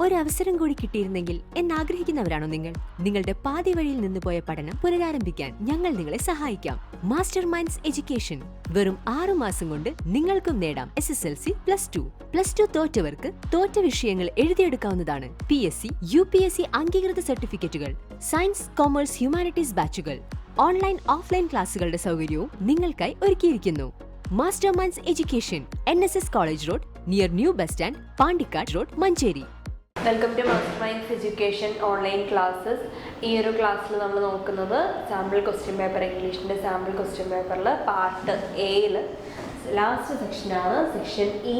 ഒരവസരം കൂടി കിട്ടിയിരുന്നെങ്കിൽ എന്നാഗ്രഹിക്കുന്നവരാണോ നിങ്ങൾ? നിങ്ങളുടെ പാതി വഴിയിൽ നിന്ന് പോയ പഠനം പുനരാരംഭിക്കാൻ ഞങ്ങൾ നിങ്ങളെ സഹായിക്കാം. Master minds education. വെറും 6 മാസം കൊണ്ട് നിങ്ങൾക്കും നേടാം SSLC +2 തോറ്റവർക്ക് തോറ്റ വിഷയങ്ങൾ എഴുതിയെടുക്കാവുന്നതാണ്. PSC UPSC അംഗീകൃത സർട്ടിഫിക്കറ്റുകൾ, സയൻസ് കോമേഴ്സ് ഹ്യൂമാനിറ്റീസ് ബാച്ചുകൾ, ഓൺലൈൻ ഓഫ്ലൈൻ ക്ലാസുകളുടെ സൗകര്യവും നിങ്ങൾക്കായി ഒരുക്കിയിരിക്കുന്നു. Master minds education, NSS college road, near new bus stand, Pandikkad road, Manjeri. Welcome to master minds education online classes. ഈ ഒരു ക്ലാസ്സിൽ നമ്മൾ നോക്കുന്നത് സാമ്പിൾ ക്വസ്റ്റ്യൻ പേപ്പർ, ഇംഗ്ലീഷിൻ്റെ സാമ്പിൾ ക്വസ്റ്റ്യൻ പേപ്പറിൽ പാർട്ട് എയിൽ ലാസ്റ്റ് സെക്ഷനാണ്, സെക്ഷൻ ഇ.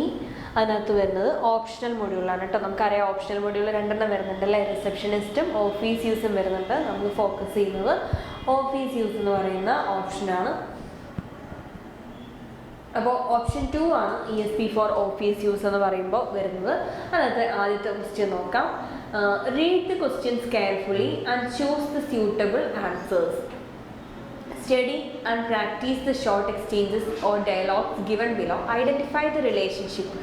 അതിനകത്ത് വരുന്നത് ഓപ്ഷണൽ മൊഡ്യൂളാണ് കേട്ടോ. നമുക്കറിയാം ഓപ്ഷണൽ മൊഡ്യൂൾ 2 വരുന്നുണ്ട് അല്ലേ, റിസപ്ഷനിസ്റ്റും ഓഫീസ് യൂസും വരുന്നുണ്ട്. നമ്മൾ ഫോക്കസ് ചെയ്യുന്നത് ഓഫീസ് യൂസ് എന്ന് പറയുന്ന ഓപ്ഷനാണ്. അപ്പോൾ ഓപ്ഷൻ 2 ആണ് ESP ഫോർ ഓഫീസ് യൂസ് എന്ന് പറയുമ്പോൾ വരുന്നത്. അതിനകത്ത് ആദ്യത്തെ ക്വസ്റ്റ്യൻ നോക്കാം. Read the questions carefully and choose the suitable answers. Study and practice the short exchanges or dialogues given below. Identify the relationship.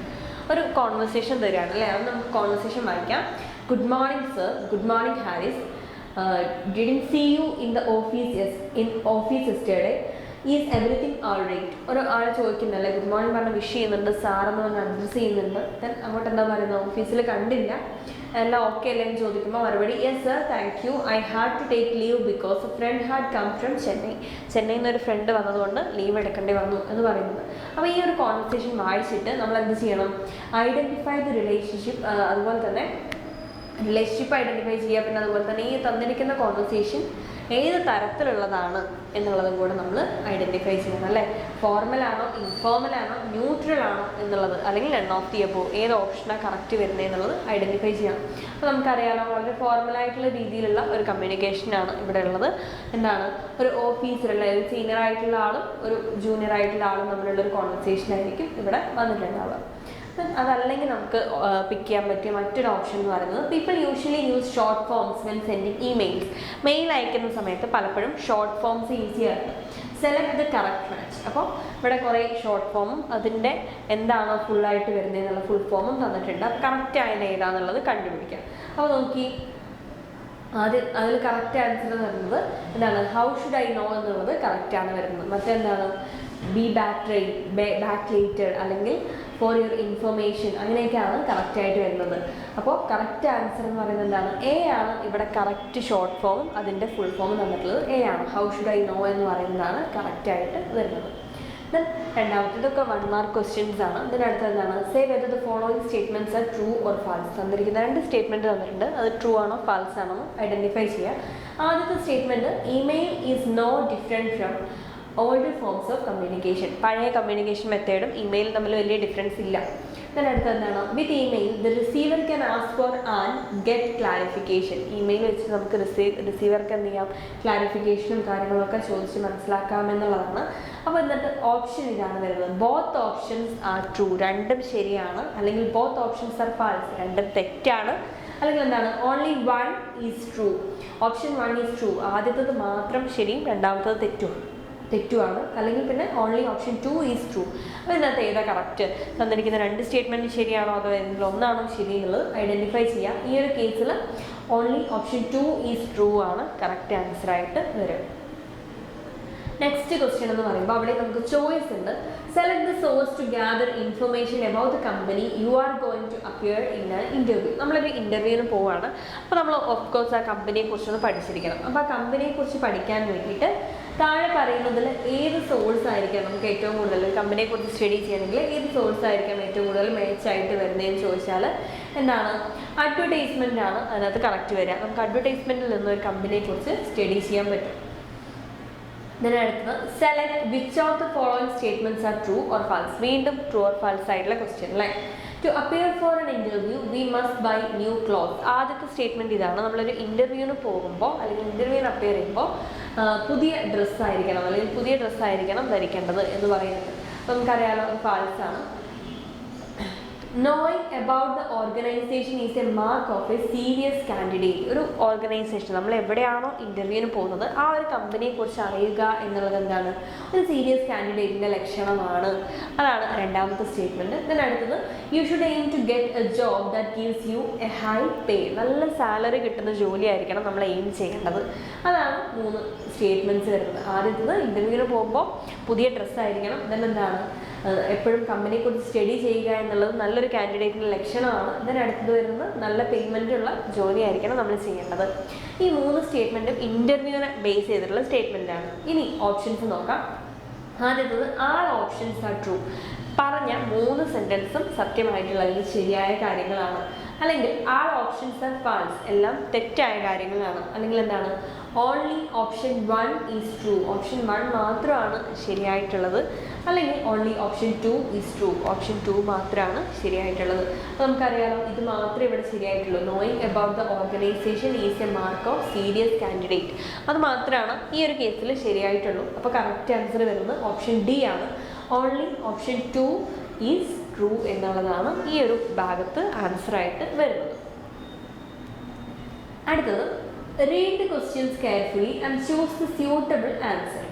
ഒരു കോൺവെർസേഷൻ തരികയാണ് അല്ലേ, അത് നമുക്ക് കോൺവെർസേഷൻ വായിക്കാം. Good morning sir, good morning Harris, didn't see you in the office yesterday, is everything all right. ഒരു ആൾ ചോദിക്കുന്നല്ലേ, ഗുഡ് മോർണിംഗ് പറഞ്ഞ് വിഷ് ചെയ്യുന്നുണ്ട്, സാറെന്ന് പറഞ്ഞ് അഡ്രസ് ചെയ്യുന്നുണ്ട്. ദെൻ അങ്ങോട്ട് എന്താ പറയുന്നത്, ഓഫീസിൽ കണ്ടില്ല, എല്ലാം ഓക്കെ അല്ലേ എന്ന് ചോദിക്കുമ്പോൾ മറുപടി yes sir thank you, I had to take leave because a friend had come from ചെന്നൈയിൽ നിന്ന് ഒരു ഫ്രണ്ട് വന്നതുകൊണ്ട് ലീവ് എടുക്കേണ്ടി വന്നു എന്ന് പറയുന്നത്. അപ്പോൾ ഈ ഒരു കോൺവെർസേഷൻ വായിച്ചിട്ട് നമ്മൾ എന്ത് ചെയ്യണം, ഐഡൻറ്റിഫൈ ദി റിലേഷൻഷിപ്പ്, അതുപോലെ തന്നെ റിലേഷൻഷിപ്പ് ഐഡൻറ്റിഫൈ ചെയ്യുക. പിന്നെ അതുപോലെ തന്നെ ഈ തന്നിരിക്കുന്ന കോൺവെർസേഷൻ ഏത് തരത്തിലുള്ളതാണ് എന്നുള്ളതും കൂടെ നമ്മൾ ഐഡൻറ്റിഫൈ ചെയ്യണം അല്ലേ. ഫോർമലാണോ, ഇൻഫോർമലാണോ, ന്യൂട്രൽ ആണോ എന്നുള്ളത്, അല്ലെങ്കിൽ നൺ ഓഫ് ദി അബോവ്, ഏത് ഓപ്ഷനാണ് കറക്റ്റ് വരുന്നത് എന്നുള്ളത് ഐഡൻറ്റിഫൈ ചെയ്യണം. അപ്പോൾ നമുക്കറിയാലോ വളരെ ഫോർമലായിട്ടുള്ള രീതിയിലുള്ള ഒരു കമ്മ്യൂണിക്കേഷനാണ് ഇവിടെ ഉള്ളത്. എന്താണ്, ഒരു ഓഫീസിലുള്ള ഒരു സീനിയർ ആയിട്ടുള്ള ആളും ഒരു ജൂനിയർ ആയിട്ടുള്ള ആളും തമ്മിലുള്ള ഒരു കോൺവെർസേഷൻ ആയിരിക്കും ഇവിടെ വന്നിട്ടുണ്ടാവുക. അതല്ലെങ്കിൽ നമുക്ക് പിക്ക് ചെയ്യാൻ പറ്റിയ മറ്റൊരു ഓപ്ഷൻ എന്ന് പറയുന്നത് people usually use short forms when sending emails. Mail അയക്കുന്ന സമയത്ത് പലപ്പോഴും ഷോർട്ട് ഫോംസ് യൂസ് ചെയ്യാറുണ്ട്. Select the correct match. അപ്പോൾ ഇവിടെ കുറേ ഷോർട്ട് ഫോമും അതിൻ്റെ എന്താണ് ഫുള്ളായിട്ട് വരുന്നത് എന്നുള്ള ഫുൾ ഫോമും തന്നിട്ടുണ്ട്. അപ്പോൾ കറക്റ്റ് ആയത് ഏതാണെന്നുള്ളത് കണ്ടുപിടിക്കാം. അപ്പോൾ നോക്കി ആദ്യം അതിൽ കറക്റ്റ് ആൻസർ എന്ന് പറയുന്നത് എന്താണ്, ഹൗ ഷുഡ് ഐ നോ എന്നുള്ളത് കറക്റ്റാണ് വരുന്നത്. മറ്റെന്താണ്, ബി ബാക്ക് ലേറ്റഡ് അല്ലെങ്കിൽ ഫോർ യുവർ ഇൻഫർമേഷൻ, അങ്ങനെയൊക്കെയാണ് കറക്റ്റായിട്ട് വരുന്നത്. അപ്പോൾ കറക്റ്റ് ആൻസർ എന്ന് പറയുന്നത് എന്താണ്, എ ആണ്. ഇവിടെ കറക്റ്റ് ഷോർട്ട് ഫോമും അതിൻ്റെ ഫുൾ ഫോമും തന്നിട്ടുള്ളത് എ ആണ്. ഹൗ ഷുഡ് ഐ നോ എന്ന് പറയുന്നതാണ് കറക്റ്റായിട്ട് വരുന്നത്. ദെൻ രണ്ടാമത്തെ, ഇതൊക്കെ 1 മാർക്ക് ക്വസ്റ്റ്യൻസ് ആണ്. ഇതിനടുത്ത് എന്താണ്, say whether the following statements are true or false. തന്നിരിക്കുന്ന 2 സ്റ്റേറ്റ്മെൻറ്റ് തന്നിട്ടുണ്ട്, അത് ട്രൂ ആണോ ഫാൾസ് ആണോ ഐഡൻറ്റിഫൈ ചെയ്യുക. ആദ്യത്തെ statement, email is no different from old forms of communication. പഴയ കമ്മ്യൂണിക്കേഷൻ മെത്തേഡും ഇമെയിലും തമ്മിൽ വലിയ ഡിഫറൻസ് ഇല്ല. അതിനടുത്ത് എന്താണ്, with email the receiver can ask for and get clarification. Email വെച്ച് നമുക്ക് റിസീവർക്ക് എന്ത് ചെയ്യാം, ക്ലാരിഫിക്കേഷനും കാര്യങ്ങളൊക്കെ ചോദിച്ച് മനസ്സിലാക്കാമെന്നുള്ളതാണ്. അപ്പോൾ എന്നിട്ട് ഓപ്ഷൻ ഇതാണ് വരുന്നത്, ബോത്ത് ഓപ്ഷൻസ് ആർ ട്രൂ. രണ്ടും ശരിയാണ്, അല്ലെങ്കിൽ ബോത്ത് ഓപ്ഷൻസ് ആർ ഫാൾസ്, രണ്ടും തെറ്റാണ്, അല്ലെങ്കിൽ എന്താണ്, only 1 is true. Option 1 is true, ആദ്യത്തത് മാത്രം ശരിയും രണ്ടാമത്തത് തെറ്റുമാണ്, അല്ലെങ്കിൽ പിന്നെ ഓൺലി ഓപ്ഷൻ 2 ഈസ് ട്രൂ. അപ്പോൾ ഇതിനകത്ത് ഏതാ കറക്റ്റ്, തന്നിരിക്കുന്ന 2 സ്റ്റേറ്റ്മെൻറ്റ് ശരിയാണോ അതോ ഏതെങ്കിലും ഒന്നാണോ ശരി എന്നുള്ളത് ഐഡൻറ്റിഫൈ ചെയ്യാം. ഈ ഒരു കേസിൽ ഓൺലി ഓപ്ഷൻ 2 ഈസ് ട്രൂ ആണ് കറക്റ്റ് ആൻസറായിട്ട് വരും. നെക്സ്റ്റ് ക്വസ്റ്റ്യൻ എന്ന് പറയുമ്പോൾ അവിടെ നമുക്ക് ചോയ്സ് ഉണ്ട്. Select the source to gather information about the company you are going to appear in a interview. നമ്മളൊരു ഇൻ്റർവ്യൂവിന് പോവുകയാണ്. അപ്പോൾ നമ്മൾ ഓഫ് കോഴ്സ് ആ കമ്പനിയെക്കുറിച്ചൊന്ന് പഠിച്ചിരിക്കണം. അപ്പോൾ ആ കമ്പനിയെക്കുറിച്ച് പഠിക്കാൻ വേണ്ടിയിട്ട് താഴെ പറയുന്നതിൽ ഏത് സോഴ്സ് ആയിരിക്കാം നമുക്ക് ഏറ്റവും കൂടുതൽ, കമ്പനിയെക്കുറിച്ച് സ്റ്റഡി ചെയ്യണമെങ്കിൽ ഏത് സോഴ്സ് ആയിരിക്കാം ഏറ്റവും കൂടുതൽ മാച്ചായിട്ട് വരുന്നതെന്ന് ചോദിച്ചാൽ എന്താണ്, അഡ്വർടൈസ്മെൻ്റ് ആണ് അതിനകത്ത് കറക്റ്റ് വരിക. നമുക്ക് അഡ്വർടൈസ്മെൻറ്റിൽ നിന്ന് ഒരു കമ്പനിയെക്കുറിച്ച് സ്റ്റഡി ചെയ്യാൻ പറ്റും. ഇതിനടുത്ത് select which of the following statements are true or false. വീണ്ടും ട്രൂ ഓർ ഫാൾസ് ആയിട്ടുള്ള ക്വസ്റ്റ്യൻ അല്ലേ. To appear for an interview we must buy new cloth. ആദ്യത്തെ സ്റ്റേറ്റ്മെൻറ്റ് ഇതാണ്, നമ്മളൊരു ഇൻ്റർവ്യൂവിന് പോകുമ്പോൾ അല്ലെങ്കിൽ ഇൻ്റർവ്യൂവിന് അപ്പിയർ ചെയ്യുമ്പോൾ പുതിയ ഡ്രസ്സായിരിക്കണം അല്ലെങ്കിൽ പുതിയ ഡ്രസ്സായിരിക്കണം ധരിക്കേണ്ടത് എന്ന് പറയുന്നത്. അപ്പോൾ നമുക്കറിയാലോ അത് ഫാൾസ് ആണ്. Knowing about the organisation is a mark of A serious candidate. ഒരു ഓർഗനൈസേഷൻ നമ്മൾ എവിടെയാണോ ഇൻ്റർവ്യൂവിന് പോകുന്നത് ആ ഒരു കമ്പനിയെ കുറിച്ച് അറിയുക എന്നുള്ളത് എന്താണ്, ഒരു സീരിയസ് കാൻഡിഡേറ്റിൻ്റെ ലക്ഷണമാണ്. അതാണ് രണ്ടാമത്തെ സ്റ്റേറ്റ്മെൻറ്റ്. then അടുത്തത് you should aim to get a job that gives you a high pay. നല്ല സാലറി കിട്ടുന്ന ജോലിയായിരിക്കണം നമ്മൾ എയിം ചെയ്യേണ്ടത്. അതാണ് 3 സ്റ്റേറ്റ്മെൻറ്റ്സ് വരുന്നത്. ആദ്യത്തത് ഇൻ്റർവ്യൂവിന് പോകുമ്പോൾ പുതിയ ഡ്രസ്സായിരിക്കണം. then എന്താണ്, എപ്പോഴും കമ്പനിയെക്കുറിച്ച് സ്റ്റഡി ചെയ്യുക എന്നുള്ളത് നല്ലൊരു കാൻഡിഡേറ്റിൻ്റെ ലക്ഷണമാണ്. then അടുത്തത് വരുന്നത് നല്ല പേയ്മെൻറ്റുള്ള ജോലിയായിരിക്കണം നമ്മൾ ചെയ്യേണ്ടത്. ഈ 3 സ്റ്റേറ്റ്മെൻറ്റും ഇൻ്റർവ്യൂവിനെ ബേസ് ചെയ്തിട്ടുള്ള സ്റ്റേറ്റ്മെൻറ്റാണ്. ഇനി ഓപ്ഷൻസ് നോക്കാം. ആദ്യത്തത് ആൾ ഓപ്ഷൻസ് ആർ ട്രൂ. പറഞ്ഞ 3 സെൻറ്റൻസും സത്യമായിട്ടുള്ള അല്ലെങ്കിൽ ശരിയായ കാര്യങ്ങളാണ്. അല്ലെങ്കിൽ ആൾ ഓപ്ഷൻസ് ആർ ഫാൾസ്, എല്ലാം തെറ്റായ കാര്യങ്ങളാണ്. അല്ലെങ്കിൽ എന്താണ്, only option 1 is true, option 1 മാത്രമാണ് ശരിയായിട്ടുള്ളത്. അല്ലെങ്കിൽ only option 2 is true, option 2 മാത്രമാണ് ശരിയായിട്ടുള്ളത്. അപ്പോൾ നമുക്കറിയാലോ ഇത് മാത്രമേ ഇവിടെ ശരിയായിട്ടുള്ളൂ. Knowing about the organisation is a mark of serious candidate, അത് മാത്രമാണ് ഈ ഒരു കേസിൽ ശരിയായിട്ടുള്ളൂ. അപ്പോൾ കറക്റ്റ് ആൻസർ വരുന്നത് ഓപ്ഷൻ ഡി ആണ്. ഓൺലി ഓപ്ഷൻ 2 ഈസ് ട്രൂ എന്നുള്ളതാണ് ഈ ഒരു ഭാഗത്ത് ആൻസറായിട്ട് വരുന്നത്. അടുത്തത് read the questions carefully and choose the suitable answer.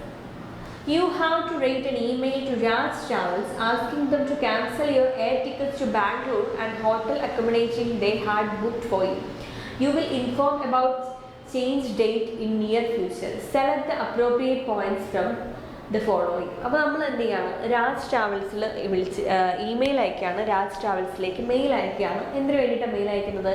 You have to write an email to Raj Travels asking them to cancel your air tickets to Bangalore and hotel accommodation they had booked for you. You will inform about change date in near future. Select the appropriate points from the following. അപ്പോൾ നമ്മൾ എന്ത് ചെയ്യാണ്, രാജ് ട്രാവൽസിൽ വിളിച്ച് email അയക്കുകയാണ്, Raj ട്രാവൽസിലേക്ക് mail അയക്കുകയാണ്. എന്തിനു വേണ്ടിയിട്ടാണ് mail അയക്കുന്നത്,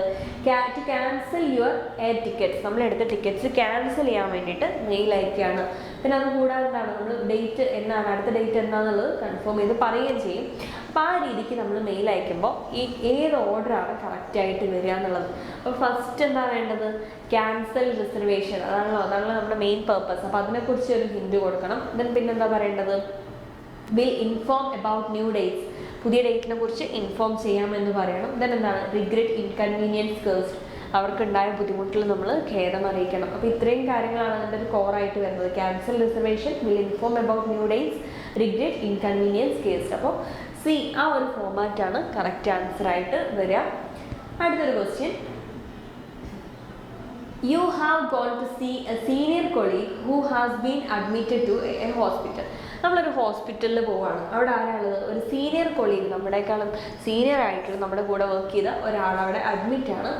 to cancel your air tickets, നമ്മളെടുത്ത ടിക്കറ്റ്സ് ക്യാൻസൽ ചെയ്യാൻ വേണ്ടിയിട്ട് മെയിൽ അയക്കുകയാണ്. പിന്നെ അത് കൂടാതെ എന്താണ്, നമ്മൾ ഡേറ്റ് എന്നാണ്, അടുത്ത ഡേറ്റ് എന്താണെന്നുള്ളത് കൺഫേം ചെയ്ത് പറയുകയും ചെയ്യും. അപ്പോൾ ആ രീതിക്ക് നമ്മൾ മെയിൽ അയക്കുമ്പോൾ ഈ ഏത് ഓർഡറാണ് കറക്റ്റായിട്ട് വരിക എന്നുള്ളത്. അപ്പോൾ ഫസ്റ്റ് എന്താ വേണ്ടത്, ക്യാൻസൽ റിസർവേഷൻ, അതാണല്ലോ നമ്മുടെ മെയിൻ പർപ്പസ്. അപ്പോൾ അതിനെക്കുറിച്ച് ഒരു ഹിൻഡ് കൊടുക്കണം. പിന്നെന്താ പറയേണ്ടത്, will inform about new dates, പുതിയ ഡേറ്റിനെ കുറിച്ച് ഇൻഫോം ചെയ്യാമെന്ന് പറയണം. എന്താണ്, റിഗ്രറ്റ് ഇൻകൺവീനിയൻസ് കേഴ്സ്ഡ്, അവർക്കുണ്ടായ ബുദ്ധിമുട്ടിൽ നമ്മൾ ഖേദം അറിയിക്കണം. അപ്പോൾ ഇത്രയും കാര്യങ്ങളാണ് അതിൻ്റെ ഒരു കോറായിട്ട് വരുന്നത്. Cancel reservation, will inform about new dates, regret inconvenience caused. അപ്പോൾ സി ആ ഒരു ഫോമാറ്റാണ് കറക്റ്റ് ആൻസറായിട്ട് വരിക. അടുത്തൊരു question, you have gone to see a senior colleague who has been admitted to a hospital. നമ്മളൊരു ഹോസ്പിറ്റലിൽ പോവുകയാണ്. അവിടെ ആരാളുള്ളത്, ഒരു സീനിയർ കൊളീഗ്, നമ്മുടെക്കാളും സീനിയർ ആയിട്ടുള്ള നമ്മുടെ കൂടെ വർക്ക് ചെയ്ത ഒരാളവിടെ അഡ്മിറ്റാണ്.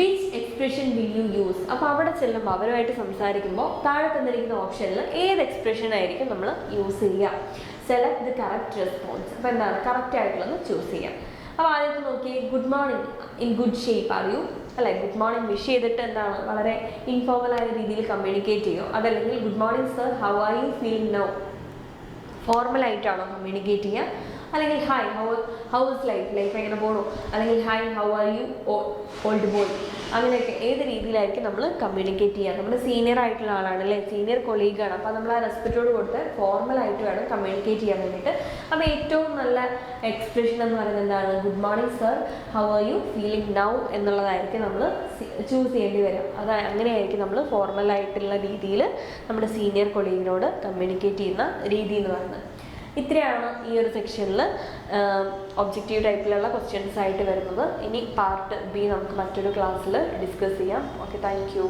Which expression will you use? അപ്പോൾ അവിടെ ചെല്ലുമ്പോൾ അവരുമായിട്ട് സംസാരിക്കുമ്പോൾ താഴെ തന്നിരിക്കുന്ന ഓപ്ഷനിൽ ഏത് എക്സ്പ്രഷൻ ആയിരിക്കും നമ്മൾ യൂസ് ചെയ്യുക? Select the correct response. അപ്പോൾ എന്താണ് കറക്റ്റ് ആയിട്ടുള്ളത് ചൂസ് ചെയ്യാം. അപ്പോൾ ആദ്യത്തെ നോക്കി, good morning in good shape are you, അല്ലെ, ഗുഡ് മോർണിംഗ് വിഷ് ചെയ്തിട്ട് എന്താണ് വളരെ ഇൻഫോർമലായ രീതിയിൽ കമ്മ്യൂണിക്കേറ്റ് ചെയ്യും. അതല്ലെങ്കിൽ good morning sir how are you feeling now, ഫോർമലായിട്ടാണോ കമ്മ്യൂണിക്കേറ്റ് ചെയ്യുക? അല്ലെങ്കിൽ ഹായ് ഹൗ ഇസ് ലൈഫ് എങ്ങനെ പോകണു, അല്ലെങ്കിൽ hi how are you old boy, അങ്ങനെയൊക്കെ ഏത് രീതിയിലായിരിക്കും നമ്മൾ കമ്മ്യൂണിക്കേറ്റ് ചെയ്യുക? നമ്മൾ സീനിയർ ആയിട്ടുള്ള ആളാണ് അല്ലേ, സീനിയർ കൊളീഗാണ്. അപ്പോൾ നമ്മൾ ആ റെസ്പെക്റ്റോട് കൊടുത്ത് ഫോർമലായിട്ട് വേണം കമ്മ്യൂണിക്കേറ്റ് ചെയ്യാൻ വേണ്ടിയിട്ട്. അപ്പോൾ ഏറ്റവും നല്ല എക്സ്പ്രഷൻ എന്ന് പറയുന്നത് എന്താണ്, good morning sir how are you feeling now എന്നുള്ളതായിരിക്കും നമ്മൾ ചൂസ് ചെയ്യേണ്ടി വരും. അങ്ങനെയായിരിക്കും നമ്മൾ ഫോർമലായിട്ടുള്ള രീതിയിൽ നമ്മുടെ സീനിയർ കൊളീഗിനോട് കമ്മ്യൂണിക്കേറ്റ് ചെയ്യുന്ന രീതി എന്ന് പറയുന്നത്. ഇത്രയാണ് ഈ ഒരു സെക്ഷനിൽ ഒബ്ജക്റ്റീവ് ടൈപ്പിലുള്ള ക്വസ്റ്റ്യൻസ് ആയിട്ട് വരുന്നത്. ഇനി പാർട്ട് ബി നമുക്ക് മറ്റൊരു ക്ലാസ്സിൽ ഡിസ്കസ് ചെയ്യാം. Okay, thank you.